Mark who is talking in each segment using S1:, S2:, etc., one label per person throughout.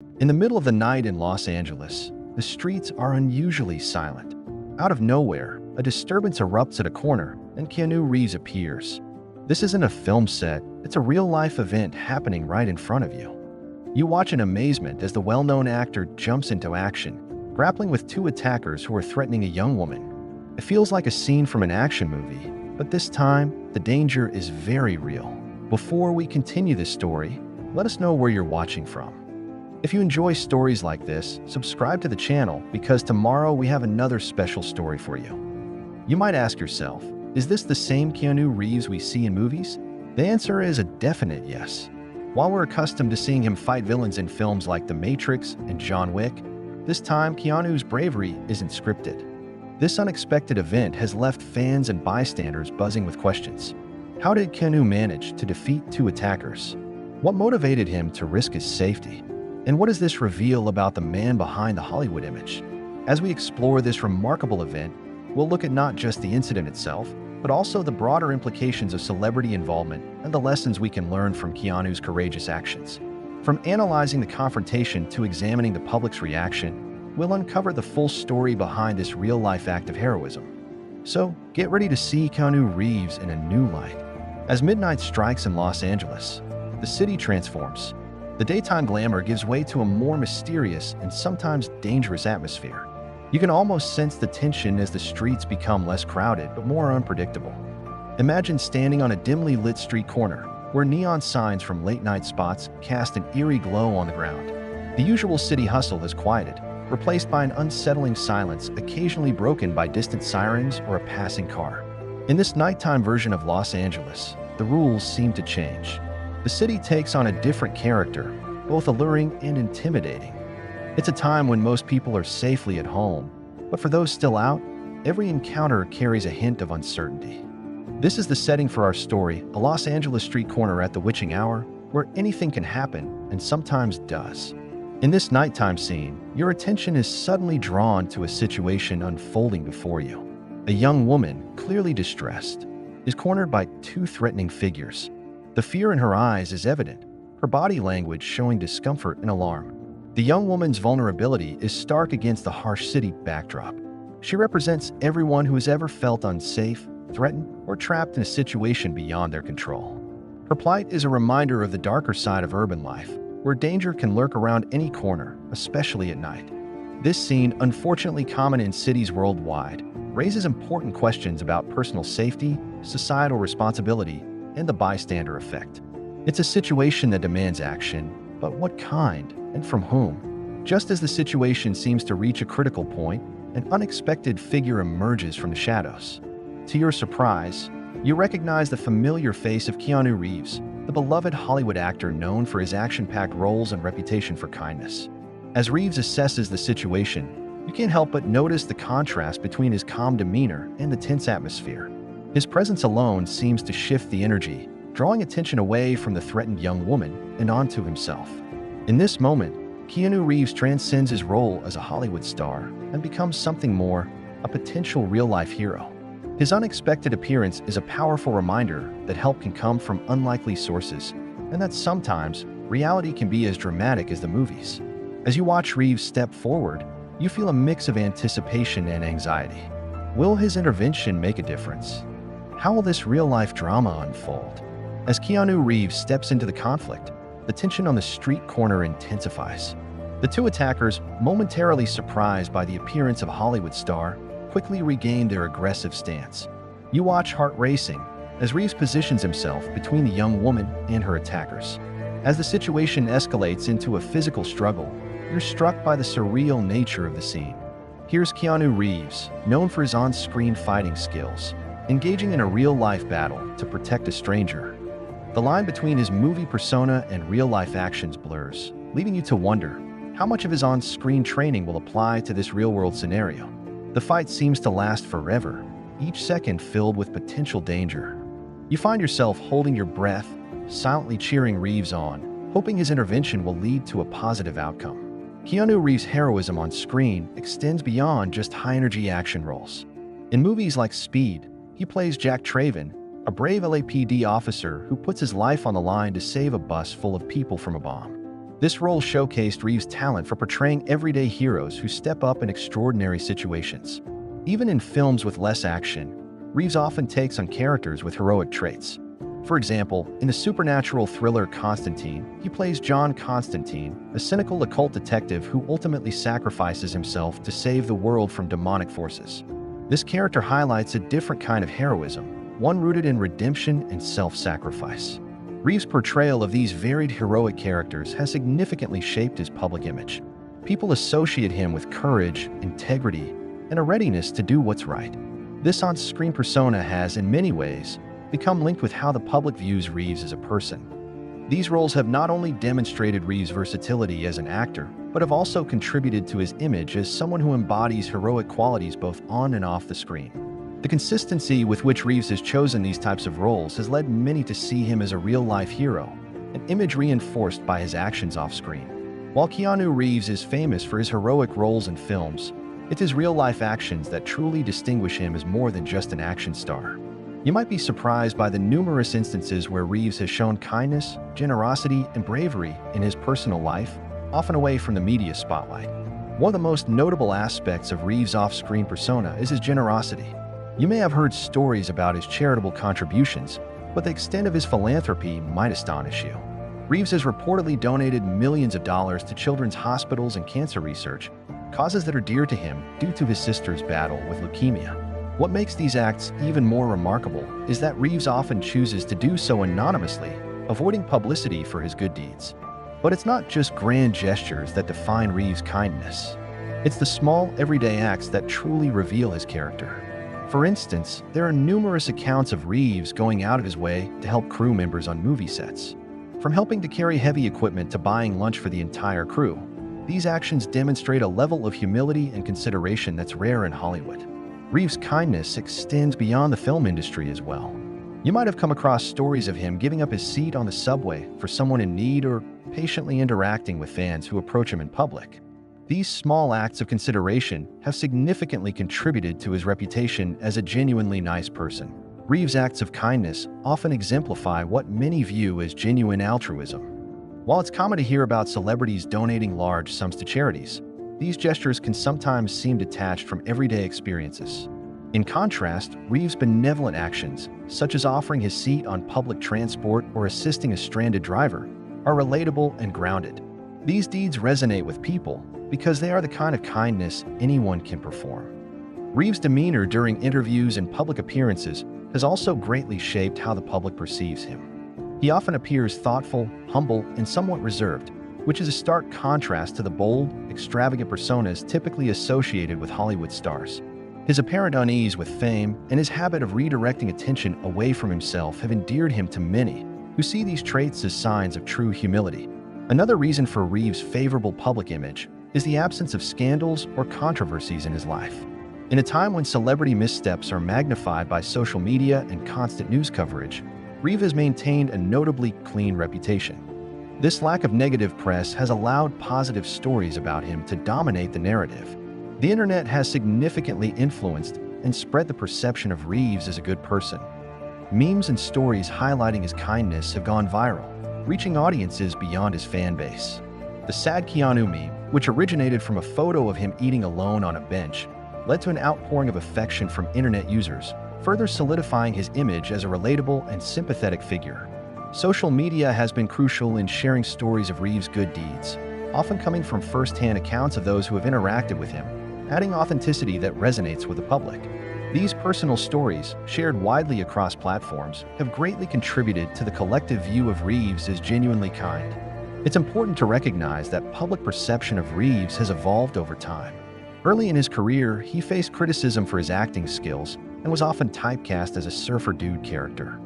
S1: In the middle of the night in Los Angeles, the streets are unusually silent. Out of nowhere, a disturbance erupts at a corner, and Keanu Reeves appears. This isn't a film set, it's a real-life event happening right in front of you. You watch in amazement as the well-known actor jumps into action, grappling with two attackers who are threatening a young woman. It feels like a scene from an action movie, but this time, the danger is very real. Before we continue this story, let us know where you're watching from. If you enjoy stories like this, subscribe to the channel because tomorrow we have another special story for you. You might ask yourself, is this the same Keanu Reeves we see in movies? The answer is a definite yes. While we're accustomed to seeing him fight villains in films like The Matrix and John Wick, this time Keanu's bravery isn't scripted. This unexpected event has left fans and bystanders buzzing with questions. How did Keanu manage to defeat two attackers? What motivated him to risk his safety? And what does this reveal about the man behind the Hollywood image? As we explore this remarkable event, we'll look at not just the incident itself, but also the broader implications of celebrity involvement and the lessons we can learn from Keanu's courageous actions. From analyzing the confrontation to examining the public's reaction, we'll uncover the full story behind this real-life act of heroism. So, get ready to see Keanu Reeves in a new light. As midnight strikes in Los Angeles, the city transforms. The daytime glamour gives way to a more mysterious and sometimes dangerous atmosphere. You can almost sense the tension as the streets become less crowded but more unpredictable. Imagine standing on a dimly lit street corner where neon signs from late-night spots cast an eerie glow on the ground. The usual city hustle has quieted, replaced by an unsettling silence occasionally broken by distant sirens or a passing car. In this nighttime version of Los Angeles, the rules seem to change. The city takes on a different character, both alluring and intimidating. It's a time when most people are safely at home, but for those still out, every encounter carries a hint of uncertainty. This is the setting for our story, a Los Angeles street corner at the witching hour, where anything can happen and sometimes does. In this nighttime scene, your attention is suddenly drawn to a situation unfolding before you. A young woman, clearly distressed, is cornered by two threatening figures. The fear in her eyes is evident, her body language showing discomfort and alarm. The young woman's vulnerability is stark against the harsh city backdrop. She represents everyone who has ever felt unsafe, threatened, or trapped in a situation beyond their control. Her plight is a reminder of the darker side of urban life, where danger can lurk around any corner, especially at night. This scene, unfortunately common in cities worldwide, raises important questions about personal safety, societal responsibility, and the bystander effect. It's a situation that demands action, but what kind and from whom? Just as the situation seems to reach a critical point, an unexpected figure emerges from the shadows. To your surprise, you recognize the familiar face of Keanu Reeves, the beloved Hollywood actor known for his action-packed roles and reputation for kindness. As Reeves assesses the situation, you can't help but notice the contrast between his calm demeanor and the tense atmosphere. His presence alone seems to shift the energy, drawing attention away from the threatened young woman and onto himself. In this moment, Keanu Reeves transcends his role as a Hollywood star and becomes something more, a potential real-life hero. His unexpected appearance is a powerful reminder that help can come from unlikely sources, and that sometimes reality can be as dramatic as the movies. As you watch Reeves step forward, you feel a mix of anticipation and anxiety. Will his intervention make a difference? How will this real-life drama unfold? As Keanu Reeves steps into the conflict, the tension on the street corner intensifies. The two attackers, momentarily surprised by the appearance of a Hollywood star, quickly regain their aggressive stance. You watch heart racing as Reeves positions himself between the young woman and her attackers. As the situation escalates into a physical struggle, you're struck by the surreal nature of the scene. Here's Keanu Reeves, known for his on-screen fighting skills, engaging in a real-life battle to protect a stranger. The line between his movie persona and real-life actions blurs, leaving you to wonder how much of his on-screen training will apply to this real-world scenario. The fight seems to last forever, each second filled with potential danger. You find yourself holding your breath, silently cheering Reeves on, hoping his intervention will lead to a positive outcome. Keanu Reeves' heroism on screen extends beyond just high-energy action roles. In movies like Speed, he plays Jack Traven, a brave LAPD officer who puts his life on the line to save a bus full of people from a bomb. This role showcased Reeves' talent for portraying everyday heroes who step up in extraordinary situations. Even in films with less action, Reeves often takes on characters with heroic traits. For example, in the supernatural thriller Constantine, he plays John Constantine, a cynical occult detective who ultimately sacrifices himself to save the world from demonic forces. This character highlights a different kind of heroism, one rooted in redemption and self-sacrifice. Reeves' portrayal of these varied heroic characters has significantly shaped his public image. People associate him with courage, integrity, and a readiness to do what's right. This on-screen persona has, in many ways, become linked with how the public views Reeves as a person. These roles have not only demonstrated Reeves' versatility as an actor, but have also contributed to his image as someone who embodies heroic qualities both on and off the screen. The consistency with which Reeves has chosen these types of roles has led many to see him as a real-life hero, an image reinforced by his actions off-screen. While Keanu Reeves is famous for his heroic roles in films, it's his real-life actions that truly distinguish him as more than just an action star. You might be surprised by the numerous instances where Reeves has shown kindness, generosity, and bravery in his personal life, often away from the media spotlight. One of the most notable aspects of Reeves' off-screen persona is his generosity. You may have heard stories about his charitable contributions, but the extent of his philanthropy might astonish you. Reeves has reportedly donated millions of dollars to children's hospitals and cancer research, causes that are dear to him due to his sister's battle with leukemia. What makes these acts even more remarkable is that Reeves often chooses to do so anonymously, avoiding publicity for his good deeds. But it's not just grand gestures that define Reeves' kindness. It's the small, everyday acts that truly reveal his character. For instance, there are numerous accounts of Reeves going out of his way to help crew members on movie sets. From helping to carry heavy equipment to buying lunch for the entire crew, these actions demonstrate a level of humility and consideration that's rare in Hollywood. Reeves' kindness extends beyond the film industry as well. You might have come across stories of him giving up his seat on the subway for someone in need or patiently interacting with fans who approach him in public. These small acts of consideration have significantly contributed to his reputation as a genuinely nice person. Reeves' acts of kindness often exemplify what many view as genuine altruism. While it's common to hear about celebrities donating large sums to charities, these gestures can sometimes seem detached from everyday experiences. In contrast, Reeves' benevolent actions, such as offering his seat on public transport or assisting a stranded driver, are relatable and grounded. These deeds resonate with people because they are the kind of kindness anyone can perform. Reeves' demeanor during interviews and public appearances has also greatly shaped how the public perceives him. He often appears thoughtful, humble, and somewhat reserved, which is a stark contrast to the bold, extravagant personas typically associated with Hollywood stars. His apparent unease with fame and his habit of redirecting attention away from himself have endeared him to many, who see these traits as signs of true humility. Another reason for Reeves' favorable public image is the absence of scandals or controversies in his life. In a time when celebrity missteps are magnified by social media and constant news coverage, Reeves has maintained a notably clean reputation. This lack of negative press has allowed positive stories about him to dominate the narrative. The internet has significantly influenced and spread the perception of Reeves as a good person. Memes and stories highlighting his kindness have gone viral, reaching audiences beyond his fan base. The Sad Keanu meme, which originated from a photo of him eating alone on a bench, led to an outpouring of affection from internet users, further solidifying his image as a relatable and sympathetic figure. Social media has been crucial in sharing stories of Reeves' good deeds, often coming from first-hand accounts of those who have interacted with him, adding authenticity that resonates with the public. These personal stories, shared widely across platforms, have greatly contributed to the collective view of Reeves as genuinely kind. It's important to recognize that public perception of Reeves has evolved over time. Early in his career, he faced criticism for his acting skills and was often typecast as a surfer dude character.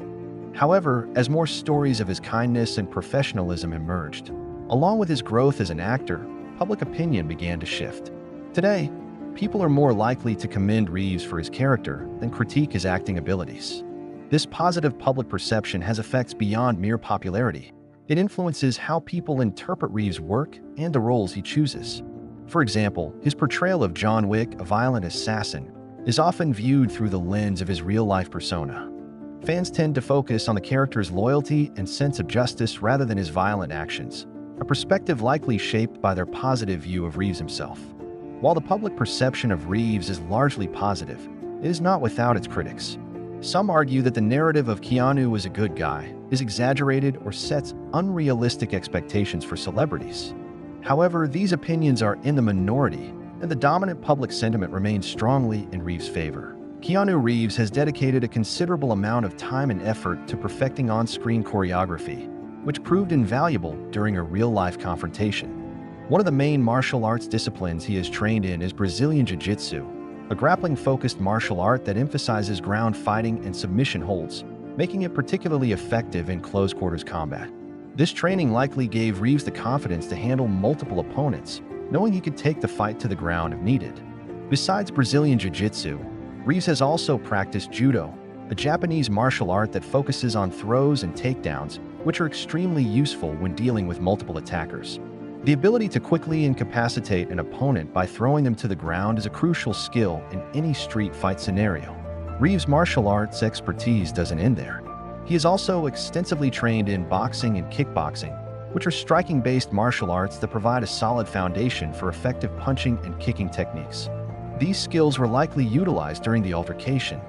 S1: However, as more stories of his kindness and professionalism emerged, along with his growth as an actor, public opinion began to shift. Today, people are more likely to commend Reeves for his character than critique his acting abilities. This positive public perception has effects beyond mere popularity. It influences how people interpret Reeves' work and the roles he chooses. For example, his portrayal of John Wick, a violent assassin, is often viewed through the lens of his real-life persona. Fans tend to focus on the character's loyalty and sense of justice rather than his violent actions, a perspective likely shaped by their positive view of Reeves himself. While the public perception of Reeves is largely positive, it is not without its critics. Some argue that the narrative of Keanu as a good guy is exaggerated or sets unrealistic expectations for celebrities. However, these opinions are in the minority, and the dominant public sentiment remains strongly in Reeves' favor. Keanu Reeves has dedicated a considerable amount of time and effort to perfecting on-screen choreography, which proved invaluable during a real-life confrontation. One of the main martial arts disciplines he is trained in is Brazilian Jiu-Jitsu, a grappling-focused martial art that emphasizes ground fighting and submission holds, making it particularly effective in close-quarters combat. This training likely gave Reeves the confidence to handle multiple opponents, knowing he could take the fight to the ground if needed. Besides Brazilian Jiu-Jitsu, Reeves has also practiced Judo, a Japanese martial art that focuses on throws and takedowns, which are extremely useful when dealing with multiple attackers. The ability to quickly incapacitate an opponent by throwing them to the ground is a crucial skill in any street fight scenario. Reeves' martial arts expertise doesn't end there. He is also extensively trained in boxing and kickboxing, which are striking-based martial arts that provide a solid foundation for effective punching and kicking techniques. These skills were likely utilized during the altercation.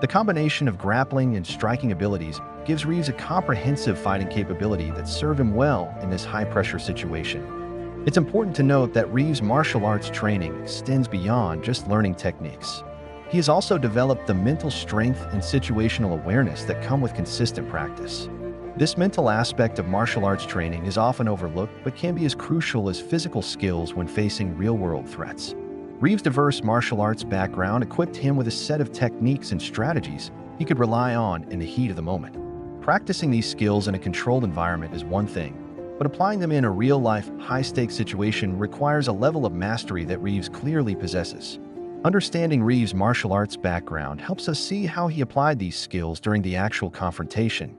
S1: The combination of grappling and striking abilities gives Reeves a comprehensive fighting capability that served him well in this high-pressure situation. It's important to note that Reeves' martial arts training extends beyond just learning techniques. He has also developed the mental strength and situational awareness that come with consistent practice. This mental aspect of martial arts training is often overlooked but can be as crucial as physical skills when facing real-world threats. Reeves' diverse martial arts background equipped him with a set of techniques and strategies he could rely on in the heat of the moment. Practicing these skills in a controlled environment is one thing, but applying them in a real-life, high-stakes situation requires a level of mastery that Reeves clearly possesses. Understanding Reeves' martial arts background helps us see how he applied these skills during the actual confrontation.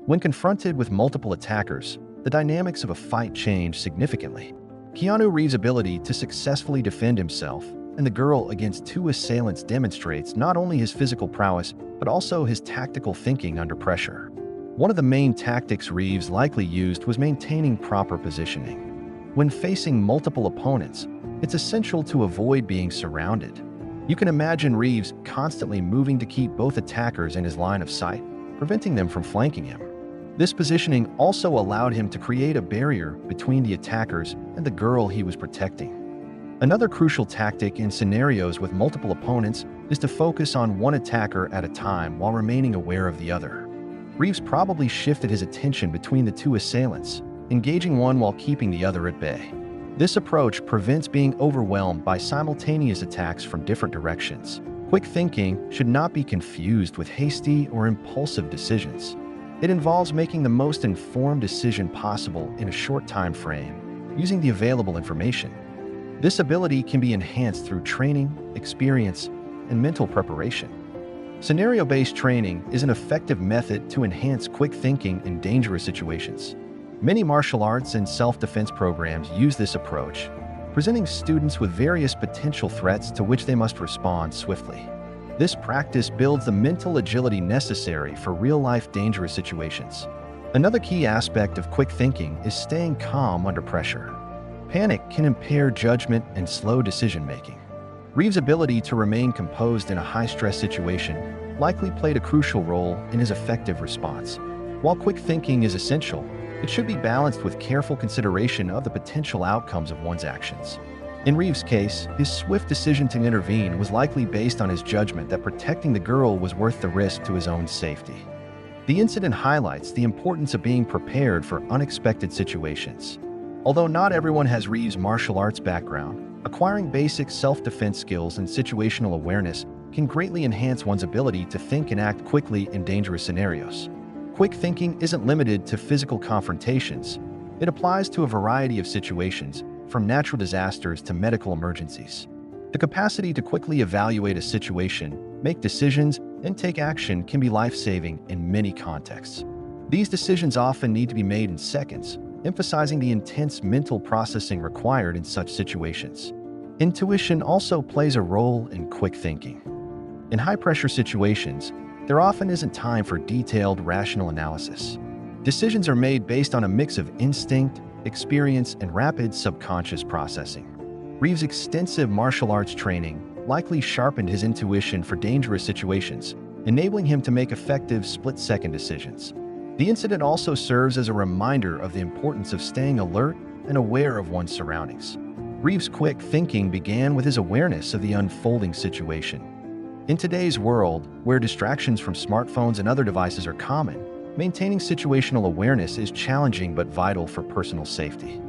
S1: When confronted with multiple attackers, the dynamics of a fight change significantly. Keanu Reeves' ability to successfully defend himself and the girl against two assailants demonstrates not only his physical prowess, but also his tactical thinking under pressure. One of the main tactics Reeves likely used was maintaining proper positioning. When facing multiple opponents, it's essential to avoid being surrounded. You can imagine Reeves constantly moving to keep both attackers in his line of sight, preventing them from flanking him. This positioning also allowed him to create a barrier between the attackers and the girl he was protecting. Another crucial tactic in scenarios with multiple opponents is to focus on one attacker at a time while remaining aware of the other. Reeves probably shifted his attention between the two assailants, engaging one while keeping the other at bay. This approach prevents being overwhelmed by simultaneous attacks from different directions. Quick thinking should not be confused with hasty or impulsive decisions. It involves making the most informed decision possible in a short time frame, using the available information. This ability can be enhanced through training, experience, and mental preparation. Scenario-based training is an effective method to enhance quick thinking in dangerous situations. Many martial arts and self-defense programs use this approach, presenting students with various potential threats to which they must respond swiftly. This practice builds the mental agility necessary for real-life dangerous situations. Another key aspect of quick thinking is staying calm under pressure. Panic can impair judgment and slow decision-making. Reeves' ability to remain composed in a high-stress situation likely played a crucial role in his effective response. While quick thinking is essential, it should be balanced with careful consideration of the potential outcomes of one's actions. In Reeves' case, his swift decision to intervene was likely based on his judgment that protecting the girl was worth the risk to his own safety. The incident highlights the importance of being prepared for unexpected situations. Although not everyone has Reeves' martial arts background, acquiring basic self-defense skills and situational awareness can greatly enhance one's ability to think and act quickly in dangerous scenarios. Quick thinking isn't limited to physical confrontations. It applies to a variety of situations, from natural disasters to medical emergencies. The capacity to quickly evaluate a situation, make decisions, and take action can be life-saving in many contexts. These decisions often need to be made in seconds, emphasizing the intense mental processing required in such situations. Intuition also plays a role in quick thinking. In high-pressure situations, there often isn't time for detailed, rational analysis. Decisions are made based on a mix of instinct, experience, and rapid subconscious processing. Reeves' extensive martial arts training likely sharpened his intuition for dangerous situations, enabling him to make effective split-second decisions. The incident also serves as a reminder of the importance of staying alert and aware of one's surroundings. Reeves' quick thinking began with his awareness of the unfolding situation. In today's world, where distractions from smartphones and other devices are common, maintaining situational awareness is challenging but vital for personal safety.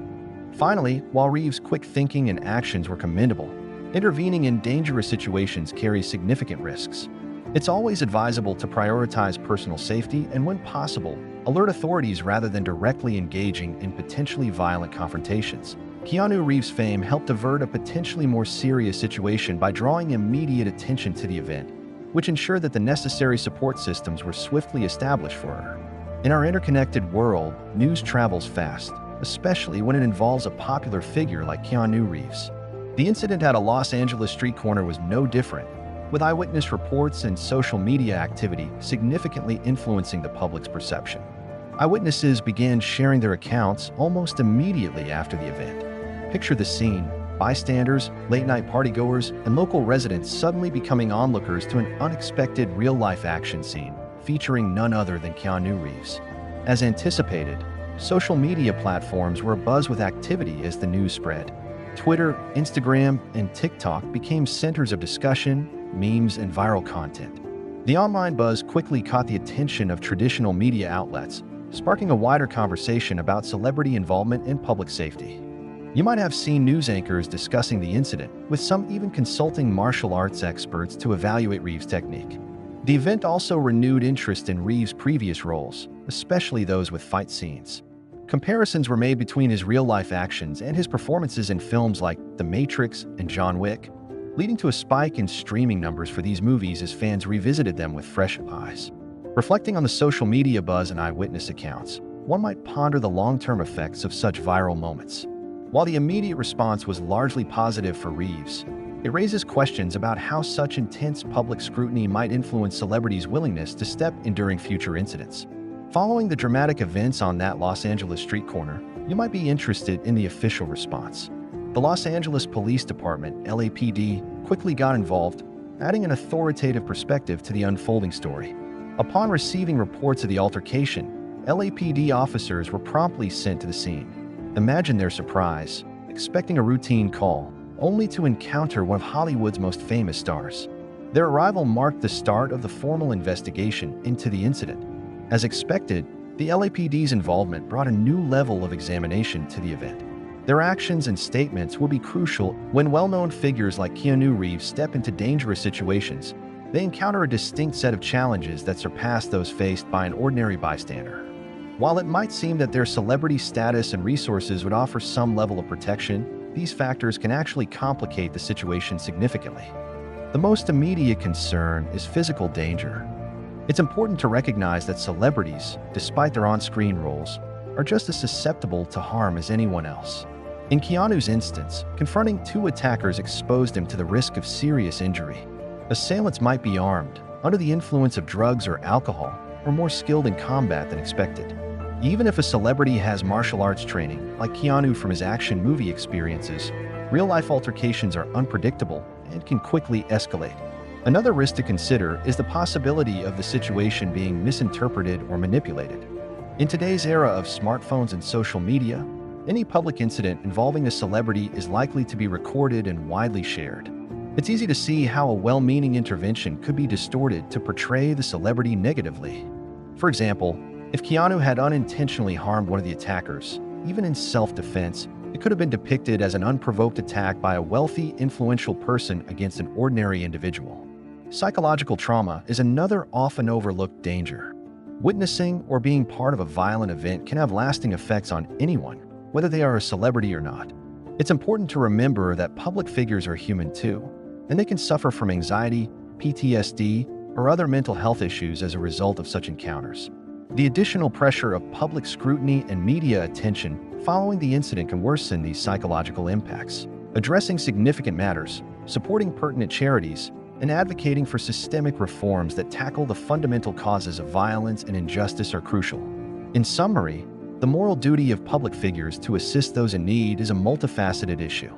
S1: Finally, while Reeves' quick thinking and actions were commendable, intervening in dangerous situations carries significant risks. It's always advisable to prioritize personal safety and, when possible, alert authorities rather than directly engaging in potentially violent confrontations. Keanu Reeves' fame helped avert a potentially more serious situation by drawing immediate attention to the event, which ensured that the necessary support systems were swiftly established for her. In our interconnected world, news travels fast, especially when it involves a popular figure like Keanu Reeves. The incident at a Los Angeles street corner was no different, with eyewitness reports and social media activity significantly influencing the public's perception. Eyewitnesses began sharing their accounts almost immediately after the event. Picture the scene: bystanders, late-night partygoers, and local residents suddenly becoming onlookers to an unexpected real-life action scene featuring none other than Keanu Reeves. As anticipated, social media platforms were abuzz with activity as the news spread. Twitter, Instagram, and TikTok became centers of discussion, memes, and viral content. The online buzz quickly caught the attention of traditional media outlets, sparking a wider conversation about celebrity involvement in public safety. You might have seen news anchors discussing the incident, with some even consulting martial arts experts to evaluate Reeves' technique. The event also renewed interest in Reeves' previous roles, especially those with fight scenes. Comparisons were made between his real-life actions and his performances in films like The Matrix and John Wick, leading to a spike in streaming numbers for these movies as fans revisited them with fresh eyes. Reflecting on the social media buzz and eyewitness accounts, one might ponder the long-term effects of such viral moments. While the immediate response was largely positive for Reeves, it raises questions about how such intense public scrutiny might influence celebrities' willingness to step in during future incidents. Following the dramatic events on that Los Angeles street corner, you might be interested in the official response. The Los Angeles Police Department, LAPD, quickly got involved, adding an authoritative perspective to the unfolding story. Upon receiving reports of the altercation, LAPD officers were promptly sent to the scene. Imagine their surprise, expecting a routine call, only to encounter one of Hollywood's most famous stars. Their arrival marked the start of the formal investigation into the incident. As expected, the LAPD's involvement brought a new level of examination to the event. Their actions and statements will be crucial when well-known figures like Keanu Reeves step into dangerous situations. They encounter a distinct set of challenges that surpass those faced by an ordinary bystander. While it might seem that their celebrity status and resources would offer some level of protection, these factors can actually complicate the situation significantly. The most immediate concern is physical danger. It's important to recognize that celebrities, despite their on-screen roles, are just as susceptible to harm as anyone else. In Keanu's instance, confronting two attackers exposed him to the risk of serious injury. Assailants might be armed, under the influence of drugs or alcohol, or more skilled in combat than expected. Even if a celebrity has martial arts training, like Keanu from his action movie experiences, real-life altercations are unpredictable and can quickly escalate. Another risk to consider is the possibility of the situation being misinterpreted or manipulated. In today's era of smartphones and social media, any public incident involving a celebrity is likely to be recorded and widely shared. It's easy to see how a well-meaning intervention could be distorted to portray the celebrity negatively. For example, if Keanu had unintentionally harmed one of the attackers, even in self-defense, it could have been depicted as an unprovoked attack by a wealthy, influential person against an ordinary individual. Psychological trauma is another often overlooked danger. Witnessing or being part of a violent event can have lasting effects on anyone, whether they are a celebrity or not. It's important to remember that public figures are human too, and they can suffer from anxiety, PTSD, or other mental health issues as a result of such encounters. The additional pressure of public scrutiny and media attention following the incident can worsen these psychological impacts. Addressing significant matters, supporting pertinent charities, and advocating for systemic reforms that tackle the fundamental causes of violence and injustice are crucial. In summary, The moral duty of public figures to assist those in need is a multifaceted issue.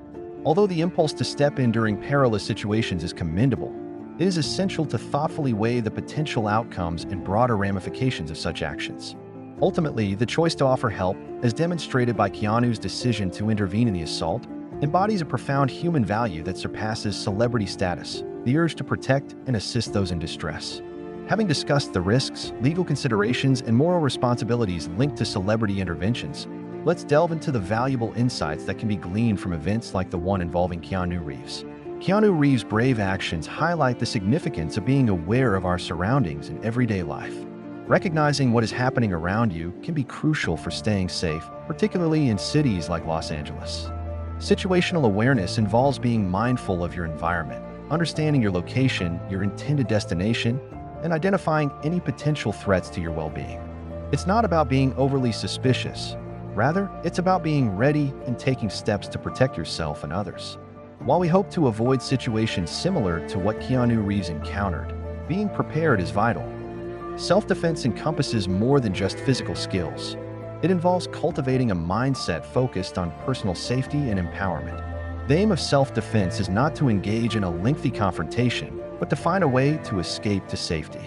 S1: Although the impulse to step in during perilous situations is commendable, it is essential to thoughtfully weigh the potential outcomes and broader ramifications of such actions. Ultimately, the choice to offer help, as demonstrated by Keanu's decision to intervene in the assault, embodies a profound human value that surpasses celebrity status, the urge to protect and assist those in distress. Having discussed the risks, legal considerations, and moral responsibilities linked to celebrity interventions, let's delve into the valuable insights that can be gleaned from events like the one involving Keanu Reeves. Keanu Reeves' brave actions highlight the significance of being aware of our surroundings in everyday life. Recognizing what is happening around you can be crucial for staying safe, particularly in cities like Los Angeles. Situational awareness involves being mindful of your environment, understanding your location, your intended destination, and identifying any potential threats to your well-being. It's not about being overly suspicious. Rather, it's about being ready and taking steps to protect yourself and others. While we hope to avoid situations similar to what Keanu Reeves encountered, being prepared is vital. Self-defense encompasses more than just physical skills. It involves cultivating a mindset focused on personal safety and empowerment. The aim of self-defense is not to engage in a lengthy confrontation, but to find a way to escape to safety.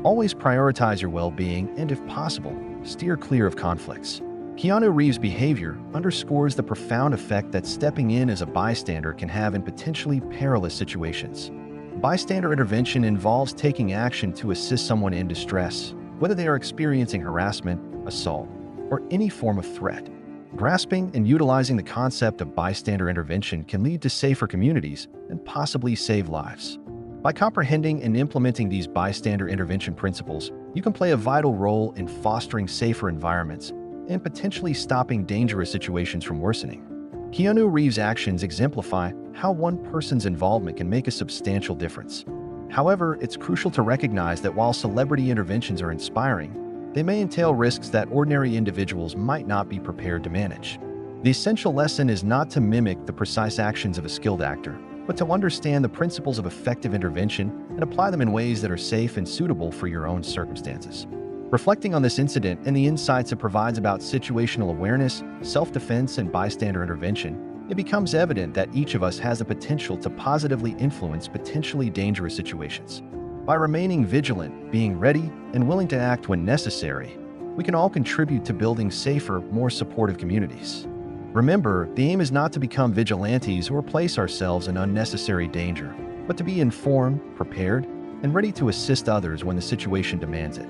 S1: Always prioritize your well-being and, if possible, steer clear of conflicts. Keanu Reeves' behavior underscores the profound effect that stepping in as a bystander can have in potentially perilous situations. Bystander intervention involves taking action to assist someone in distress, whether they are experiencing harassment, assault, or any form of threat. Grasping and utilizing the concept of bystander intervention can lead to safer communities and possibly save lives. By comprehending and implementing these bystander intervention principles, you can play a vital role in fostering safer environments and potentially stopping dangerous situations from worsening. Keanu Reeves' actions exemplify how one person's involvement can make a substantial difference. However, it's crucial to recognize that while celebrity interventions are inspiring, they may entail risks that ordinary individuals might not be prepared to manage. The essential lesson is not to mimic the precise actions of a skilled actor, but to understand the principles of effective intervention and apply them in ways that are safe and suitable for your own circumstances. Reflecting on this incident and the insights it provides about situational awareness, self-defense, and bystander intervention, it becomes evident that each of us has the potential to positively influence potentially dangerous situations. By remaining vigilant, being ready, and willing to act when necessary, we can all contribute to building safer, more supportive communities. Remember, the aim is not to become vigilantes or place ourselves in unnecessary danger, but to be informed, prepared, and ready to assist others when the situation demands it.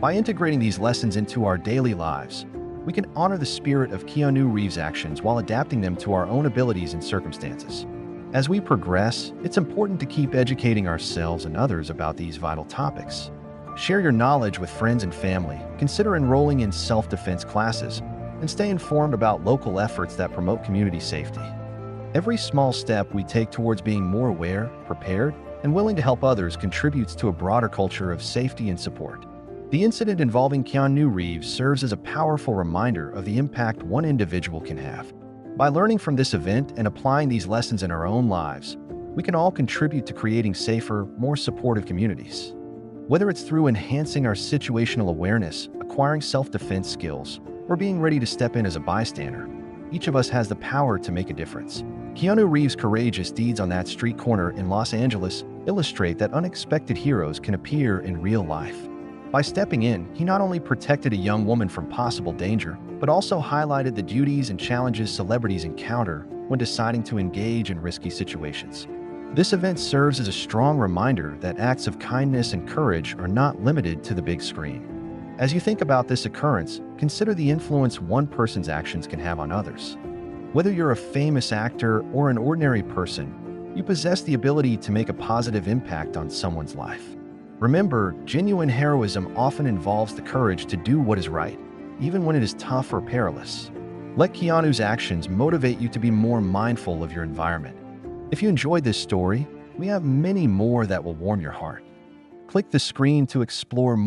S1: By integrating these lessons into our daily lives, we can honor the spirit of Keanu Reeves' actions while adapting them to our own abilities and circumstances. As we progress, it's important to keep educating ourselves and others about these vital topics. Share your knowledge with friends and family, consider enrolling in self-defense classes, and stay informed about local efforts that promote community safety. Every small step we take towards being more aware, prepared, and willing to help others contributes to a broader culture of safety and support. The incident involving Keanu Reeves serves as a powerful reminder of the impact one individual can have. By learning from this event and applying these lessons in our own lives, we can all contribute to creating safer, more supportive communities. Whether it's through enhancing our situational awareness, acquiring self-defense skills, or being ready to step in as a bystander, each of us has the power to make a difference. Keanu Reeves' courageous deeds on that street corner in Los Angeles illustrate that unexpected heroes can appear in real life. By stepping in, he not only protected a young woman from possible danger, but also highlighted the duties and challenges celebrities encounter when deciding to engage in risky situations. This event serves as a strong reminder that acts of kindness and courage are not limited to the big screen. As you think about this occurrence, consider the influence one person's actions can have on others. Whether you're a famous actor or an ordinary person, you possess the ability to make a positive impact on someone's life. Remember, genuine heroism often involves the courage to do what is right, even when it is tough or perilous. Let Keanu's actions motivate you to be more mindful of your environment. If you enjoyed this story, we have many more that will warm your heart. Click the screen to explore more.